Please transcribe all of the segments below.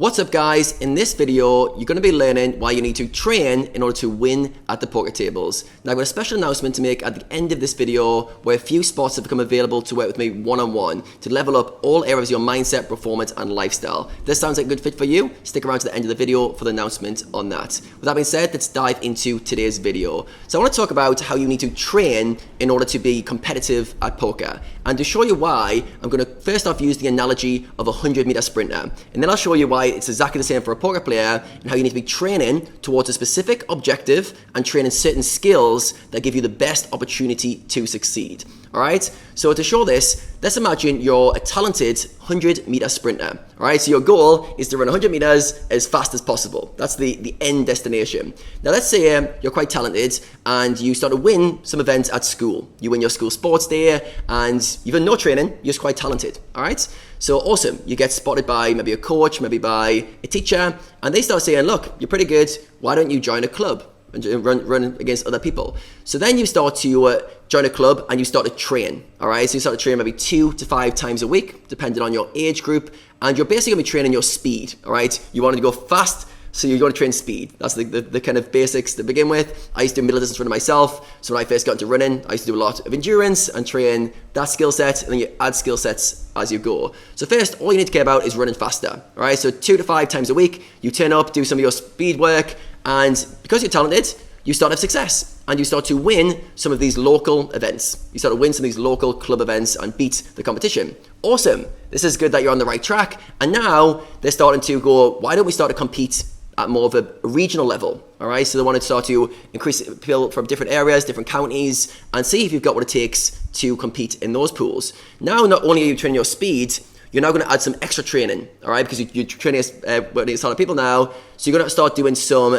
What's up guys, in this video you're going to be learning why you need to train in order to win at the poker tables. Now I've got a special announcement to make at the end of this video where a few spots have become available to work with me one-on-one to level up all areas of your mindset, performance and lifestyle. If this sounds like a good fit for you, stick around to the end of the video for the announcement on that. With that being said, let's dive into today's video. So I want to talk about how you need to train in order to be competitive at poker. And to show you why, I'm going to first off use the analogy of a 100-meter sprinter, and then I'll show you why it's exactly the same for a poker player and how you need to be training towards a specific objective and training certain skills that give you the best opportunity to succeed. Alright, so to show this, let's imagine you're a talented 100-meter sprinter. Alright, so your goal is to run 100 meters as fast as possible. That's the end destination. Now let's say you're quite talented and you start to win some events at school. You win your school sports day and you've done no training, you're just quite talented. Alright, so awesome. You get spotted by maybe a coach, maybe by a teacher, and they start saying, look, you're pretty good, why don't you join a club and run against other people? So then you start to join a club and you start to train. All right, so you start to train maybe 2 to 5 times a week, depending on your age group, and you're basically gonna be training your speed. All right, you want to go fast, so you're going to train speed. That's the kind of basics to begin with. I used to do middle distance running myself, so when I first got into running, I used to do a lot of endurance and train that skill set, and then you add skill sets as you go. So first, all you need to care about is running faster. All right, so 2 to 5 times a week, you turn up, do some of your speed work, and because you're talented, you start to have success and you start to win some of these local events. You start to win some of these local club events and beat the competition. Awesome. This is good that you're on the right track. And now they're starting to go, why don't we start to compete at more of a regional level? All right, so they want to start to increase people from different areas, different counties, and see if you've got what it takes to compete in those pools. Now, not only are you training your speed, you're now going to add some extra training, all right, because you're training a lot of people now, so you're going to start doing some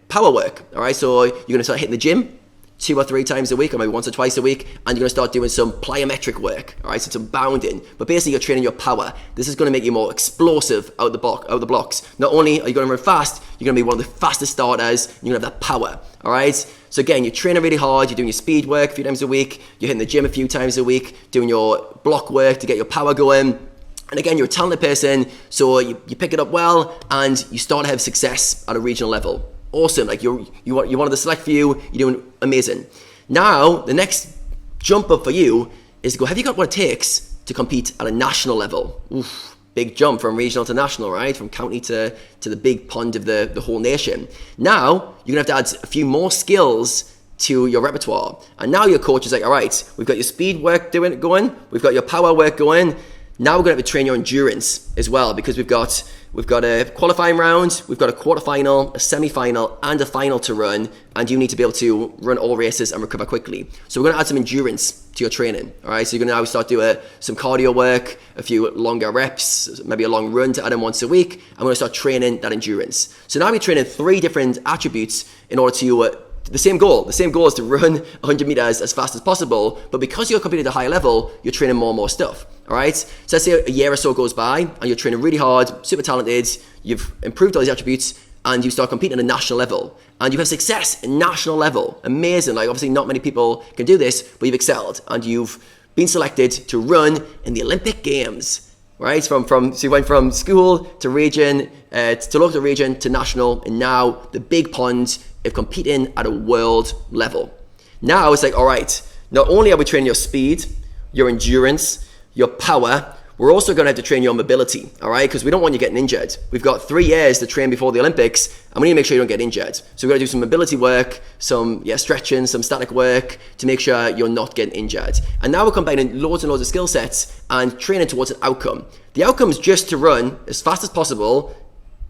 power work, all right, so you're going to start hitting the gym 2 or 3 times a week, or maybe once or twice a week, and you're going to start doing some plyometric work, all right, so some bounding, but basically you're training your power. This is going to make you more explosive out the blocks. Not only are you going to run fast, you're going to be one of the fastest starters, and you're going to have that power, all right? So again, you're training really hard, you're doing your speed work a few times a week, you're hitting the gym a few times a week, doing your block work to get your power going. And again, you're a talented person, so you pick it up well, and you start to have success at a regional level. Awesome, like you're one of the select few, you're doing amazing. Now, the next jump up for you is to go, have you got what it takes to compete at a national level? Oof, big jump from regional to national, right? From county to the big pond of the whole nation. Now, you're gonna have to add a few more skills to your repertoire. And now your coach is like, all right, we've got your speed work going, we've got your power work going. Now we're going to have to train your endurance as well, because we've got a qualifying round, we've got a quarterfinal, a semi-final, and a final to run, and you need to be able to run all races and recover quickly. So we're going to add some endurance to your training. All right, so you're going to now start doing some cardio work, a few longer reps, maybe a long run to add in once a week, and we're going to start training that endurance. So now we're training 3 different attributes in order to the same goal is to run 100 meters as fast as possible, but because you're competing at a higher level, you're training more and more stuff, all right? So let's say a year or so goes by and you're training really hard, super talented, you've improved all these attributes, and you start competing at a national level, and you have success at national level. Amazing, like obviously not many people can do this, but you've excelled, and you've been selected to run in the Olympic Games, right? So you went from school to region, to local region to national, and now the big pond of competing at a world level. Now it's like, all right, not only are we training your speed, your endurance, your power, we're also going to have to train your mobility, all right? Because we don't want you getting injured. We've got 3 years to train before the Olympics, and we need to make sure you don't get injured. So we've got to do some mobility work, some stretching, some static work to make sure you're not getting injured. And now we're combining loads and loads of skill sets and training towards an outcome. The outcome is just to run as fast as possible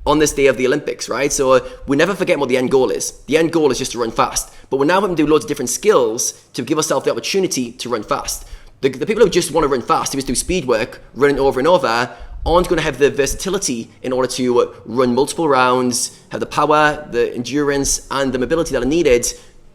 on this day of the Olympics, right? So we never forget what the end goal is. The end goal is just to run fast. But we're now having to do loads of different skills to give ourselves the opportunity to run fast. The people who just want to run fast, who just do speed work, running over and over, aren't going to have the versatility in order to run multiple rounds, have the power, the endurance, and the mobility that are needed,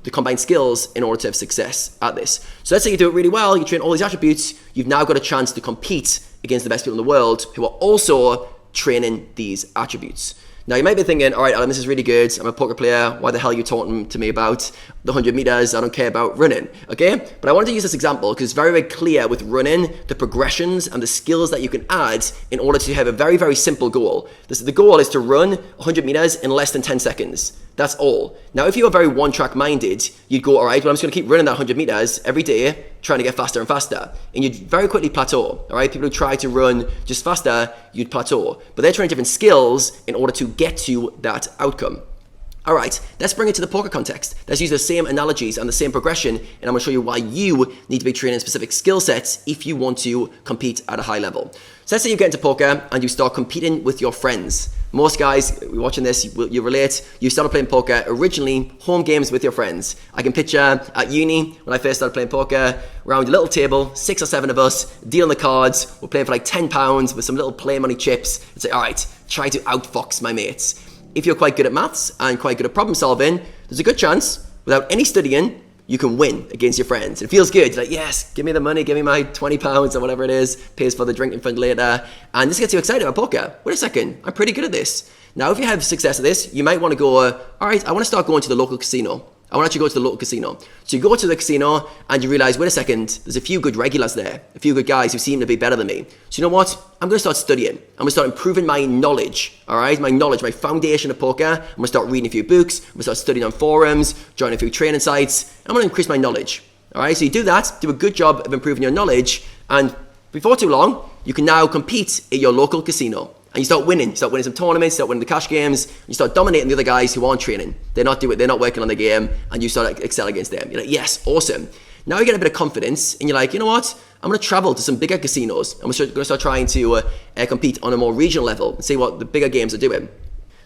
the combined skills in order to have success at this. So let's say you do it really well, you train all these attributes, you've now got a chance to compete against the best people in the world who are also training these attributes. Now you might be thinking, all right, Alan, this is really good. I'm a poker player. Why the hell are you talking to me about the 100 meters? I don't care about running, okay? But I wanted to use this example because it's very, very clear with running, the progressions and the skills that you can add in order to have a very, very simple goal. The goal is to run 100 meters in less than 10 seconds. That's all. Now, if you are very one-track minded, you'd go, all right, well, I'm just going to keep running that 100 meters every day, trying to get faster and faster. And you'd very quickly plateau, all right? People who try to run just faster, you'd plateau. But they're trying different skills in order to get to that outcome. All right, let's bring it to the poker context. Let's use the same analogies and the same progression, and I'm going to show you why you need to be training specific skill sets if you want to compete at a high level. So let's say you get into poker and you start competing with your friends. Most guys watching this, you relate, you started playing poker originally, home games with your friends. I can picture at uni, when I first started playing poker, around a little table, 6 or 7 of us, dealing the cards, we're playing for like £10 with some little play money chips, and say, all right, try to outfox my mates. If you're quite good at maths and quite good at problem solving, there's a good chance, without any studying, you can win against your friends. It feels good. You're like, yes, give me the money, give me my £20 or whatever it is, pays for the drinking fund later. And this gets you excited about poker. Wait a second, I'm pretty good at this. Now, if you have success at this, you might want to go, all right, I want to start going to the local casino. I want to actually go to the local casino. So you go to the casino and you realize, wait a second, there's a few good regulars there, a few good guys who seem to be better than me. So you know what? I'm going to start studying. I'm going to start improving my knowledge, all right? My knowledge, my foundation of poker. I'm going to start reading a few books. I'm going to start studying on forums, joining a few training sites. I'm going to increase my knowledge, all right? So you do that, do a good job of improving your knowledge, and before too long, you can now compete at your local casino. And you start winning some tournaments, start winning the cash games, you start dominating the other guys who aren't training. They're not working on the game, and you start excel against them. You're like, yes, awesome. Now you get a bit of confidence, and you're like, you know what? I'm going to travel to some bigger casinos, and we're going to start trying to compete on a more regional level and see what the bigger games are doing.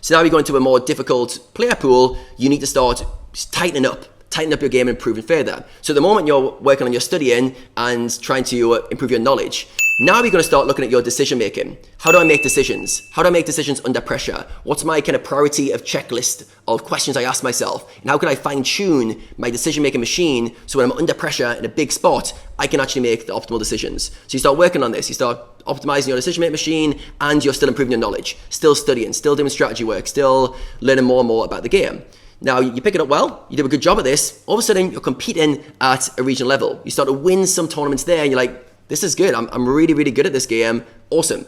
So now you go into a more difficult player pool, you need to start tightening up your game and improving further. So at the moment you're working on your studying and trying to improve your knowledge, now you're going to start looking at your decision making. How do I make decisions? How do I make decisions under pressure? What's my kind of priority of checklist of questions I ask myself? And how can I fine tune my decision making machine so when I'm under pressure in a big spot, I can actually make the optimal decisions? So you start working on this, you start optimizing your decision making machine, and you're still improving your knowledge, still studying, still doing strategy work, still learning more and more about the game. Now, you pick it up well, you do a good job at this, all of a sudden you're competing at a regional level. You start to win some tournaments there, and you're like, this is good, I'm really, really good at this game, awesome.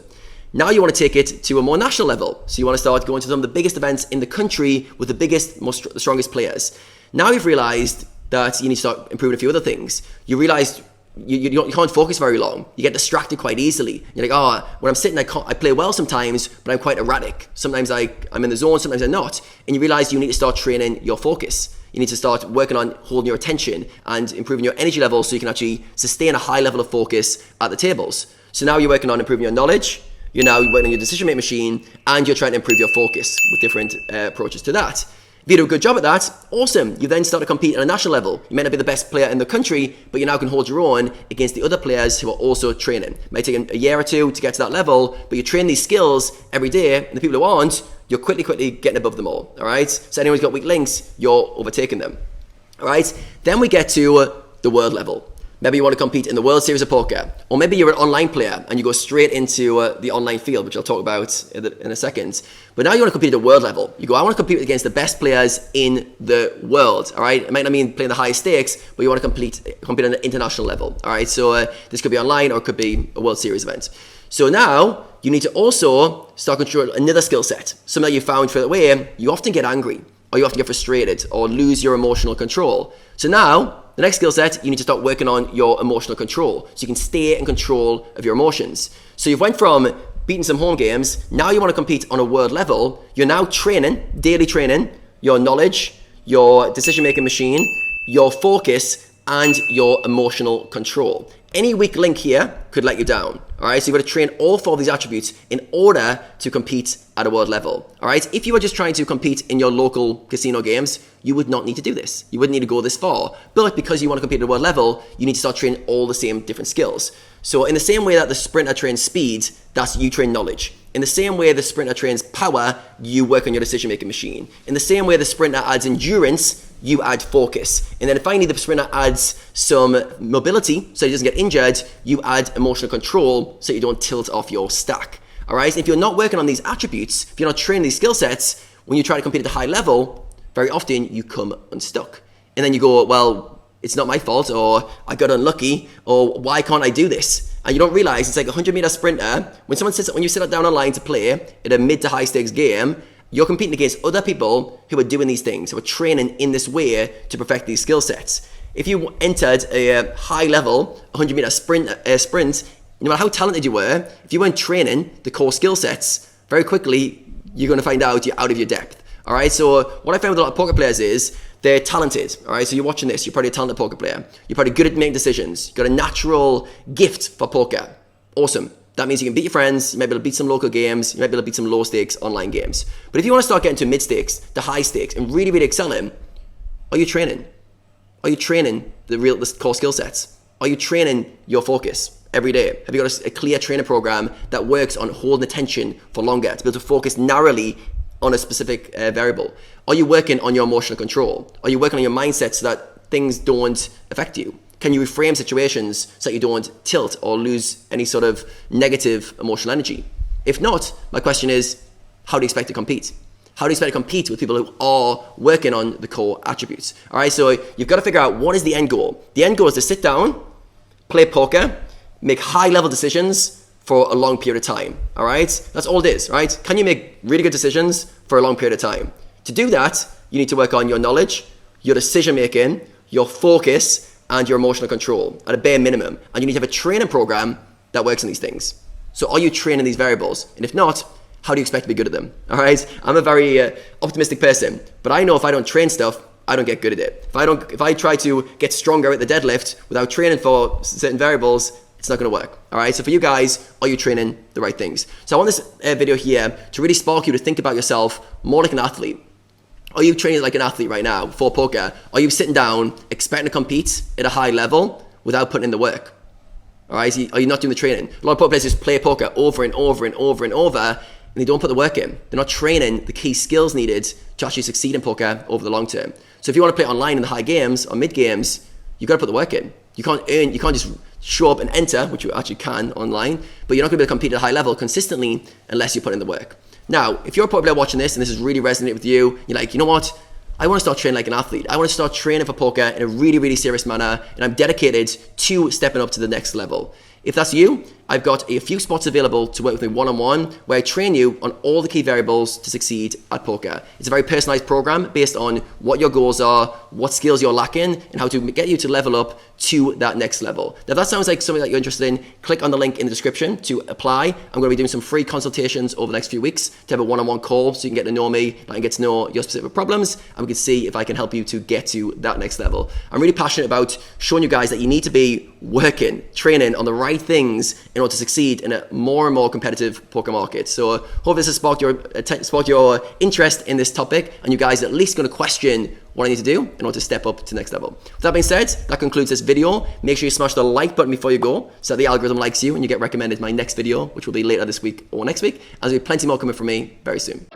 Now you want to take it to a more national level. So you want to start going to some of the biggest events in the country with the biggest, the strongest players. Now you've realized that you need to start improving a few other things. You realize you can't focus very long. You get distracted quite easily. You're like, oh, when I'm sitting, I play well sometimes, but I'm quite erratic. Sometimes I'm in the zone, sometimes I'm not. And you realize you need to start training your focus. You need to start working on holding your attention and improving your energy level so you can actually sustain a high level of focus at the tables. So now you're working on improving your knowledge, you're now working on your decision-making machine, and you're trying to improve your focus with different approaches to that. If you do a good job at that, awesome. You then start to compete at a national level. You may not be the best player in the country, but you now can hold your own against the other players who are also training. It might take a year or two to get to that level, but you train these skills every day, and the people who aren't, you're quickly getting above them all, all right? So anyone's got weak links, you're overtaking them, all right? Then we get to the world level. Maybe you want to compete in the World Series of Poker, or maybe you're an online player and you go straight into the online field, which I'll talk about in a second. But now you want to compete at the world level. You go, I want to compete against the best players in the world, all right? It might not mean playing the highest stakes, but you want to compete on an international level, all right? So this could be online or it could be a World Series event. So now you need to also start controlling another skill set. Something that you found further away, you often get angry, or you often get frustrated, or lose your emotional control. So now, the next skill set, you need to start working on your emotional control so you can stay in control of your emotions. So you've went from beating some home games, now you want to compete on a world level. You're now training, daily training, your knowledge, your decision-making machine, your focus, and your emotional control. Any weak link here could let you down, all right? So you've got to train all 4 of these attributes in order to compete at a world level, all right? If you were just trying to compete in your local casino games, you would not need to do this. You wouldn't need to go this far. But because you want to compete at a world level, you need to start training all the same different skills. So in the same way that the sprinter trains speed, that's you train knowledge. In the same way the sprinter trains power, you work on your decision-making machine. In the same way the sprinter adds endurance, you add focus. And then finally, the sprinter adds some mobility so he doesn't get injured. You add emotional control so you don't tilt off your stack. All right. If you're not working on these attributes, if you're not training these skill sets, when you try to compete at a high level, very often you come unstuck. And then you go, well, it's not my fault, or I got unlucky, or why can't I do this? And you don't realize it's like a 100-meter sprinter. When you sit down online to play at a mid to high stakes game, you're competing against other people who are doing these things, who are training in this way to perfect these skill sets. If you entered a high level 100-meter sprint, no matter how talented you were, if you weren't training the core skill sets, very quickly you're going to find out you're out of your depth. All right. So what I found with a lot of poker players is they're talented. All right. So you're watching this. You're probably a talented poker player. You're probably good at making decisions. You've got a natural gift for poker. Awesome. That means you can beat your friends. You might be able to beat some local games. You might be able to beat some low stakes online games. But if you want to start getting to mid stakes, to high stakes, and really, really excelling, are you training? Are you training the core skill sets? Are you training your focus every day? Have you got a clear trainer program that works on holding attention for longer, to be able to focus narrowly on a specific variable? Are you working on your emotional control? Are you working on your mindset so that things don't affect you? Can you reframe situations so that you don't tilt or lose any sort of negative emotional energy? If not, my question is, how do you expect to compete? How do you expect to compete with people who are working on the core attributes? All right, so you've got to figure out what is the end goal. The end goal is to sit down, play poker, make high-level decisions for a long period of time. All right, that's all it is. Right? Can you make really good decisions for a long period of time? To do that, you need to work on your knowledge, your decision making, your focus, and your emotional control at a bare minimum. And you need to have a training program that works on these things. So are you training these variables? And if not, how do you expect to be good at them? All right, I'm a very optimistic person, but I know if I don't train stuff, I don't get good at it. If I try to get stronger at the deadlift without training for certain variables, it's not going to work. All right, so for you guys, are you training the right things? So I want this video here to really spark you to think about yourself more like an athlete. Are you training like an athlete right now for poker? Are you sitting down expecting to compete at a high level without putting in the work? All right, are you not doing the training? A lot of poker players just play poker over and over and over and over, and they don't put the work in. They're not training the key skills needed to actually succeed in poker over the long term. So if you want to play online in the high games or mid games, you've got to put the work in. You can't just show up and enter, which you actually can online, but you're not going to be able to compete at a high level consistently unless you put in the work. Now, if you're a poker player watching this and this has really resonated with you, you're like, you know what? I want to start training like an athlete. I want to start training for poker in a really, really serious manner, and I'm dedicated to stepping up to the next level. If that's you, I've got a few spots available to work with me one-on-one where I train you on all the key variables to succeed at poker. It's a very personalized program based on what your goals are, what skills you're lacking, and how to get you to level up to that next level. Now, if that sounds like something that you're interested in, click on the link in the description to apply. I'm going to be doing some free consultations over the next few weeks to have a one-on-one call so you can get to know me, and I can get to know your specific problems, and we can see if I can help you to get to that next level. I'm really passionate about showing you guys that you need to be working, training on the right things in order to succeed in a more and more competitive poker market. So hope this has sparked your interest in this topic, and you guys are at least going to question what I need to do in order to step up to the next level. With that being said, that concludes this video. Make sure you smash the like button before you go so that the algorithm likes you and you get recommended my next video, which will be later this week or next week. And there'll be plenty more coming from me very soon.